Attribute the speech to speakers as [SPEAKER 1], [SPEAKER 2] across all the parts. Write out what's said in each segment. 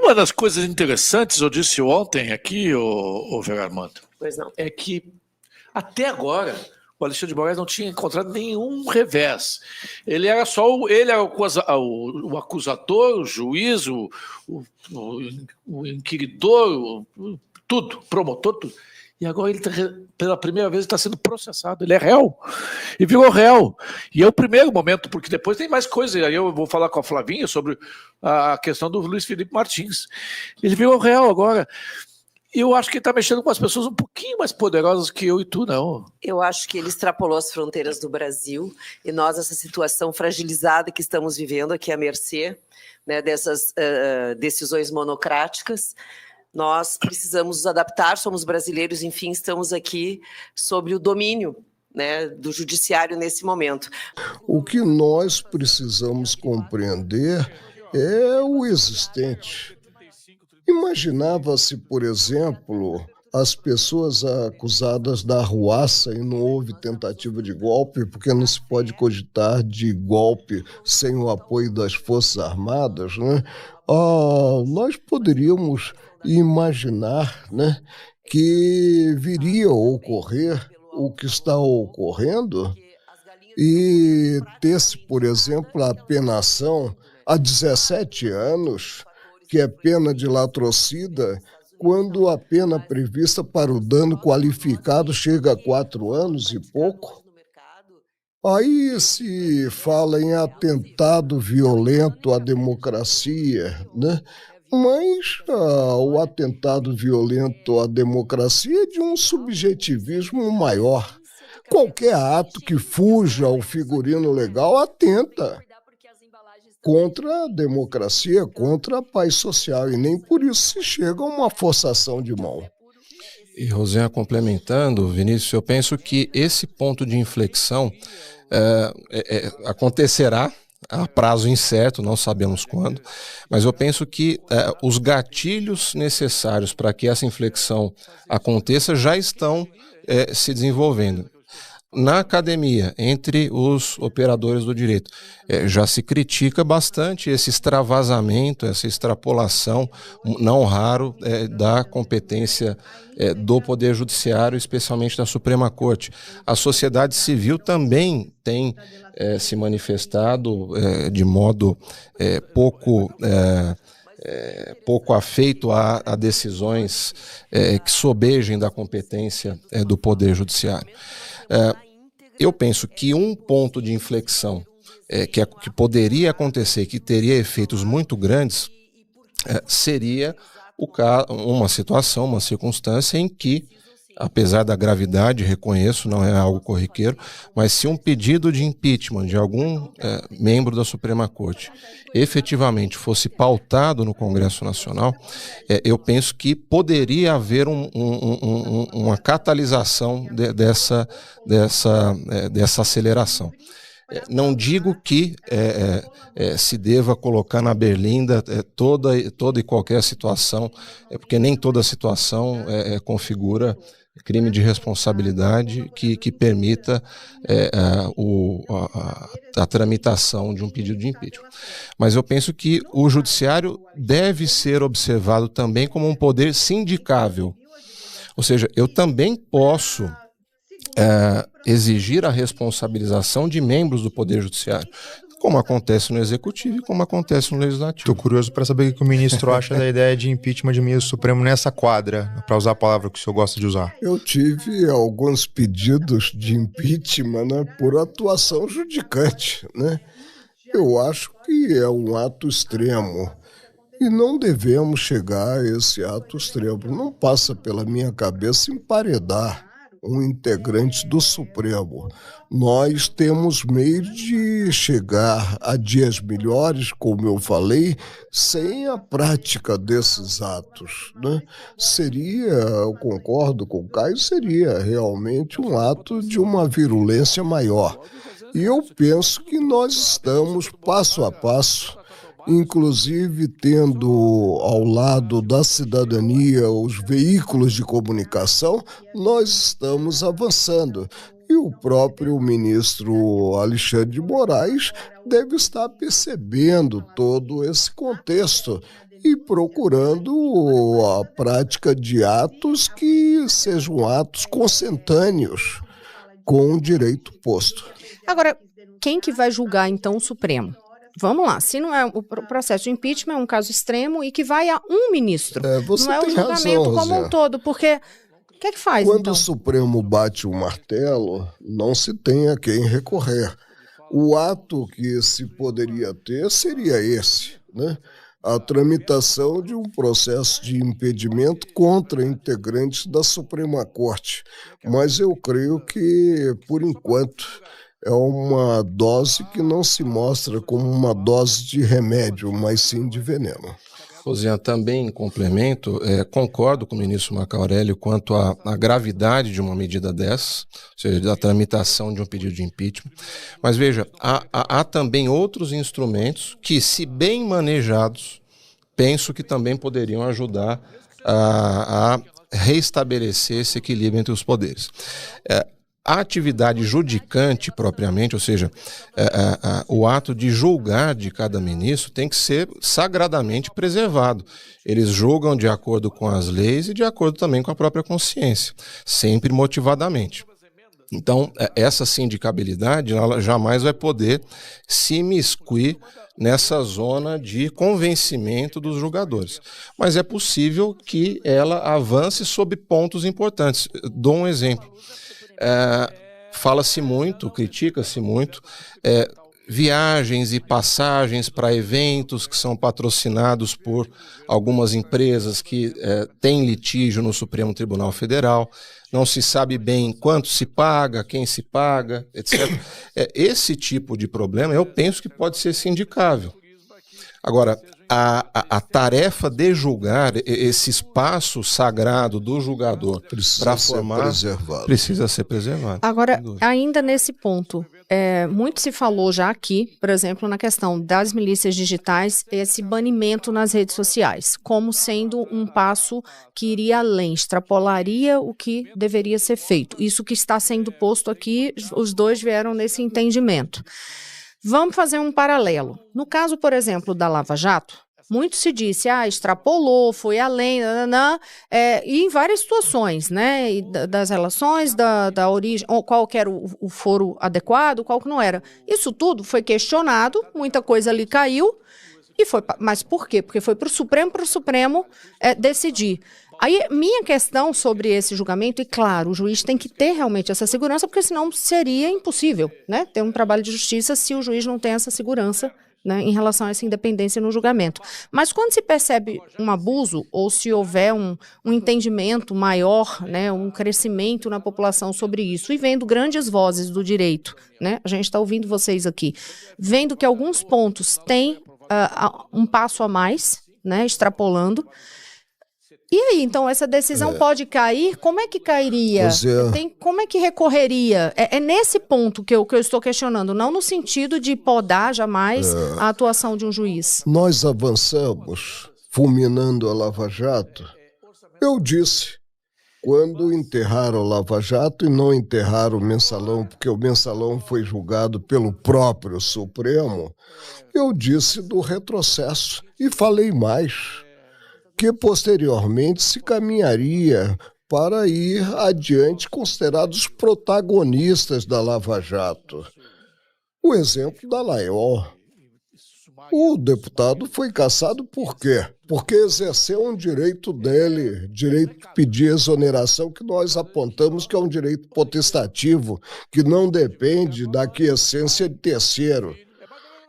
[SPEAKER 1] uma das coisas interessantes, eu disse ontem aqui, o Vera Armando,
[SPEAKER 2] Pois não.
[SPEAKER 1] é que até agora o Alexandre de Moraes não tinha encontrado nenhum revés. Ele era só o acusador, o juiz, o inquiridor, tudo, promotor, tudo. E agora ele, pela primeira vez, está sendo processado. Ele é réu. E virou réu. E é o primeiro momento, porque depois tem mais coisa. Aí eu vou falar com a Flavinha sobre a questão do Luiz Felipe Martins. Ele virou réu agora. E eu acho que ele está mexendo com as pessoas um pouquinho mais poderosas que eu e tu, não.
[SPEAKER 2] Eu acho que ele extrapolou as fronteiras do Brasil e nós, essa situação fragilizada que estamos vivendo aqui à mercê, né, dessas decisões monocráticas, nós precisamos nos adaptar, somos brasileiros, enfim, estamos aqui sobre o domínio, né, do judiciário nesse momento.
[SPEAKER 3] O que nós precisamos compreender é o existente. Imaginava-se, por exemplo, as pessoas acusadas da arruaça e não houve tentativa de golpe, porque não se pode cogitar de golpe sem o apoio das Forças Armadas, né? Nós poderíamos imaginar, né, que viria a ocorrer o que está ocorrendo e ter-se, por exemplo, a penação a 17 anos, que é pena de latrocida, quando a pena prevista para o dano qualificado chega a 4 anos e pouco. Aí se fala em atentado violento à democracia, né? Mas o atentado violento à democracia é de um subjetivismo maior. Qualquer ato que fuja ao figurino legal atenta contra a democracia, contra a paz social, e nem por isso se chega a uma forçação de mão.
[SPEAKER 4] E Rosângela, complementando, Vinícius, eu penso que esse ponto de inflexão acontecerá a prazo incerto, não sabemos quando, mas eu penso que os gatilhos necessários para que essa inflexão aconteça já estão se desenvolvendo. Na academia, entre os operadores do direito, já se critica bastante esse extravasamento, essa extrapolação, não raro, da competência do Poder Judiciário, especialmente da Suprema Corte. A sociedade civil também tem se manifestado de modo pouco afeito a decisões que sobejem da competência do Poder Judiciário. Eu penso que um ponto de inflexão que poderia acontecer, que teria efeitos muito grandes, seria uma situação, uma circunstância em que, apesar da gravidade, reconheço, não é algo corriqueiro, mas se um pedido de impeachment de algum membro da Suprema Corte efetivamente fosse pautado no Congresso Nacional, eu penso que poderia haver uma catalisação dessa aceleração. Não digo que se deva colocar na berlinda toda e qualquer situação, porque nem toda situação configura crime de responsabilidade que permita a tramitação de um pedido de impeachment. Mas eu penso que o judiciário deve ser observado também como um poder sindicável. Ou seja, eu também posso exigir a responsabilização de membros do Poder Judiciário, como acontece no Executivo e como acontece no Legislativo.
[SPEAKER 5] Estou curioso para saber o que o ministro acha da ideia de impeachment de ministro supremo nessa quadra, para usar a palavra que o senhor gosta de usar.
[SPEAKER 3] Eu tive alguns pedidos de impeachment, né, por atuação judicante, né? Eu acho que é um ato extremo e não devemos chegar a esse ato extremo. Não passa pela minha cabeça emparedar um integrante do Supremo. Nós temos meio de chegar a dias melhores, como eu falei, sem a prática desses atos, né? Eu concordo com o Caio, seria realmente um ato de uma virulência maior. E eu penso que nós estamos passo a passo, inclusive tendo ao lado da cidadania os veículos de comunicação, nós estamos avançando. E o próprio ministro Alexandre de Moraes deve estar percebendo todo esse contexto e procurando a prática de atos que sejam atos consentâneos com o direito posto.
[SPEAKER 6] Agora, quem que vai julgar, então, o Supremo? Vamos lá, se não é o processo de impeachment, é um caso extremo e que vai a um ministro,
[SPEAKER 3] Você
[SPEAKER 6] não é o
[SPEAKER 3] tem
[SPEAKER 6] julgamento
[SPEAKER 3] razão,
[SPEAKER 6] como
[SPEAKER 3] Rosé.
[SPEAKER 6] um todo, porque o que é que faz,
[SPEAKER 3] Quando
[SPEAKER 6] então?
[SPEAKER 3] o Supremo bate o martelo, não se tem a quem recorrer. O ato que se poderia ter seria esse, né? A tramitação de um processo de impedimento contra integrantes da Suprema Corte. Mas eu creio que, por enquanto, é uma dose que não se mostra como uma dose de remédio, mas sim de veneno.
[SPEAKER 4] Rosiane, também em complemento, concordo com o ministro Marco Aurélio quanto à gravidade de uma medida dessa, ou seja, da tramitação de um pedido de impeachment. Mas veja, há também outros instrumentos que, se bem manejados, penso que também poderiam ajudar a reestabelecer esse equilíbrio entre os poderes. A atividade judicante propriamente, ou seja, o ato de julgar de cada ministro tem que ser sagradamente preservado. Eles julgam de acordo com as leis e de acordo também com a própria consciência, sempre motivadamente. Então, essa sindicabilidade ela jamais vai poder se imiscuir nessa zona de convencimento dos julgadores. Mas é possível que ela avance sobre pontos importantes. Dou um exemplo. Fala-se muito, critica-se muito, viagens e passagens para eventos que são patrocinados por algumas empresas que têm litígio no Supremo Tribunal Federal. Não se sabe bem quanto se paga, quem se paga, etc. Esse tipo de problema eu penso que pode ser sindicável. Agora, a tarefa de julgar, esse espaço sagrado do julgador para formar, precisa ser preservado.
[SPEAKER 6] Agora, ainda nesse ponto, muito se falou já aqui, por exemplo, na questão das milícias digitais, esse banimento nas redes sociais, como sendo um passo que iria além, extrapolaria o que deveria ser feito. Isso que está sendo posto aqui, os dois vieram nesse entendimento. Vamos fazer um paralelo. No caso, por exemplo, da Lava Jato, muito se disse, extrapolou, foi além, e em várias situações, né, das relações, da origem, qual que era o foro adequado, qual que não era. Isso tudo foi questionado, muita coisa ali caiu, mas por quê? Porque foi para o Supremo decidir. Aí, minha questão sobre esse julgamento, e claro, o juiz tem que ter realmente essa segurança, porque senão seria impossível, né, ter um trabalho de justiça se o juiz não tem essa segurança, né, em relação a essa independência no julgamento. Mas quando se percebe um abuso, ou se houver um entendimento maior, né, um crescimento na população sobre isso, e vendo grandes vozes do direito, né, a gente está ouvindo vocês aqui, vendo que alguns pontos têm um passo a mais, né, extrapolando. E aí, então, essa decisão pode cair? Como é que cairia? Como é que recorreria? É nesse ponto que eu estou questionando, não no sentido de podar jamais a atuação de um juiz.
[SPEAKER 3] Nós avançamos fulminando a Lava Jato. Eu disse, quando enterraram a Lava Jato e não enterraram o Mensalão, porque o Mensalão foi julgado pelo próprio Supremo, eu disse do retrocesso e falei mais, que posteriormente se caminharia para ir adiante considerados protagonistas da Lava Jato. O exemplo da Laiol. O deputado foi cassado por quê? Porque exerceu um direito dele, direito de pedir exoneração, que nós apontamos que é um direito potestativo, que não depende da aquiescência de terceiro.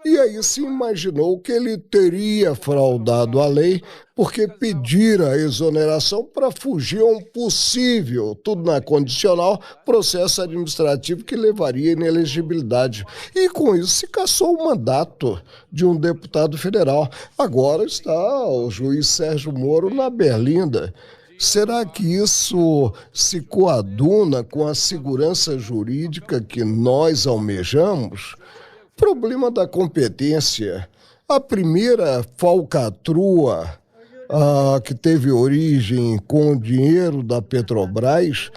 [SPEAKER 3] E aí se imaginou que ele teria fraudado a lei porque pedira a exoneração para fugir a um possível, tudo na condicional, processo administrativo que levaria à inelegibilidade. E com isso se cassou o mandato de um deputado federal. Agora está o juiz Sérgio Moro na berlinda. Será que isso se coaduna com a segurança jurídica que nós almejamos? Problema da competência. A primeira falcatrua que teve origem com o dinheiro da Petrobras,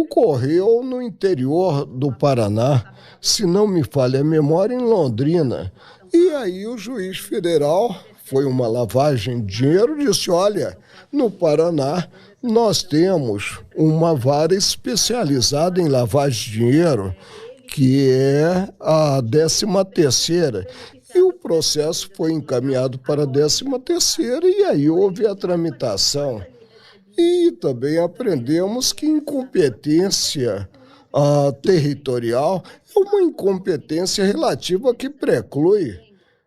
[SPEAKER 3] ocorreu no interior do Paraná, se não me falha a memória, em Londrina. E aí o juiz federal, foi uma lavagem de dinheiro, disse, olha, no Paraná nós temos uma vara especializada em lavagem de dinheiro, que é a 13ª. E o processo foi encaminhado para a 13ª e aí houve a tramitação. E também aprendemos que incompetência territorial é uma incompetência relativa que preclui.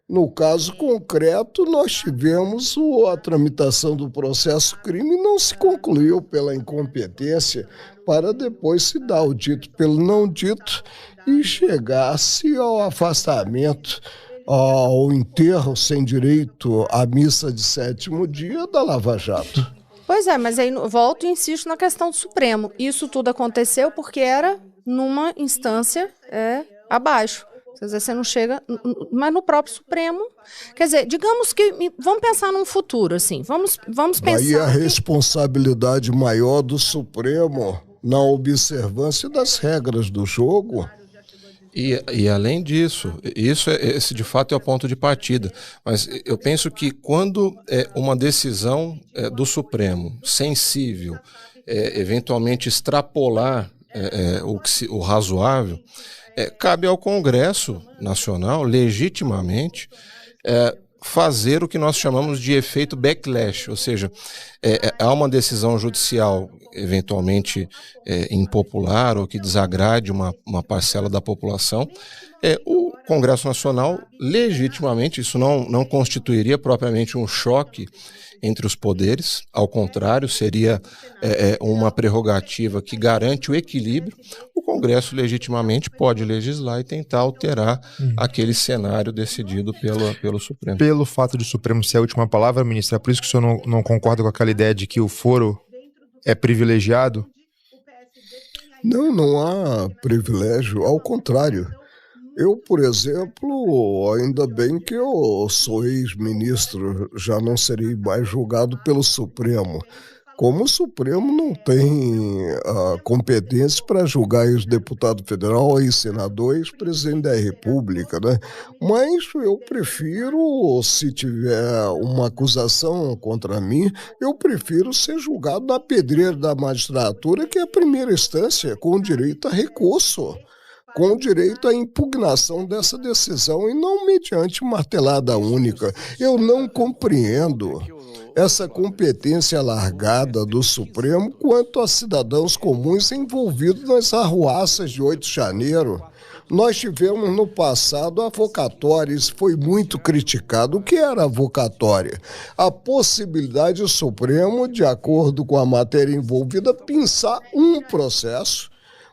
[SPEAKER 3] No caso concreto, nós tivemos a tramitação do processo crime e não se concluiu pela incompetência para depois se dar o dito pelo não dito e chegar-se ao afastamento, ao enterro sem direito à missa de 7º dia da Lava Jato.
[SPEAKER 6] Pois é, mas aí volto e insisto na questão do Supremo. Isso tudo aconteceu porque era numa instância abaixo. Quer dizer, você não chega, mas no próprio Supremo. Quer dizer, digamos que, vamos pensar num futuro, assim, vamos pensar...
[SPEAKER 3] Aí a responsabilidade maior do Supremo na observância das regras do jogo.
[SPEAKER 4] E além disso, esse de fato é o ponto de partida, mas eu penso que quando uma decisão do Supremo sensível, eventualmente extrapolar o razoável, cabe ao Congresso Nacional, legitimamente, fazer o que nós chamamos de efeito backlash, ou seja, há uma decisão judicial eventualmente impopular ou que desagrade uma parcela da população, o Congresso Nacional, legitimamente, isso não constituiria propriamente um choque entre os poderes, ao contrário, seria uma prerrogativa que garante o equilíbrio. O Congresso legitimamente pode legislar e tentar alterar aquele cenário decidido pelo Supremo.
[SPEAKER 5] Pelo fato de o Supremo ser a última palavra, ministro, é por isso que o senhor não concorda com aquela ideia de que o foro é privilegiado?
[SPEAKER 3] Não há privilégio, ao contrário. Eu, por exemplo, ainda bem que eu sou ex-ministro, já não serei mais julgado pelo Supremo. Como o Supremo não tem competência para julgar ex-deputado federal, ex-senador, ex-presidente da República, né? Mas eu prefiro, se tiver uma acusação contra mim, eu prefiro ser julgado na pedreira da magistratura, que é a primeira instância, com direito a recurso, com direito à impugnação dessa decisão e não mediante martelada única. Eu não compreendo essa competência alargada do Supremo quanto a cidadãos comuns envolvidos nas arruaças de 8 de janeiro. Nós tivemos no passado avocatória, isso foi muito criticado. O que era avocatória? A possibilidade do Supremo, de acordo com a matéria envolvida, pensar um processo,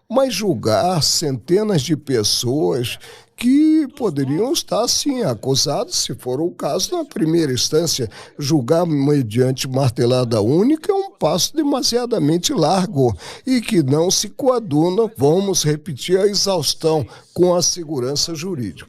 [SPEAKER 3] mas julgar centenas de pessoas que poderiam estar, sim, acusados, se for o caso, na primeira instância. Julgar mediante martelada única é um passo demasiadamente largo e que não se coaduna, vamos repetir, a exaustão com a segurança jurídica.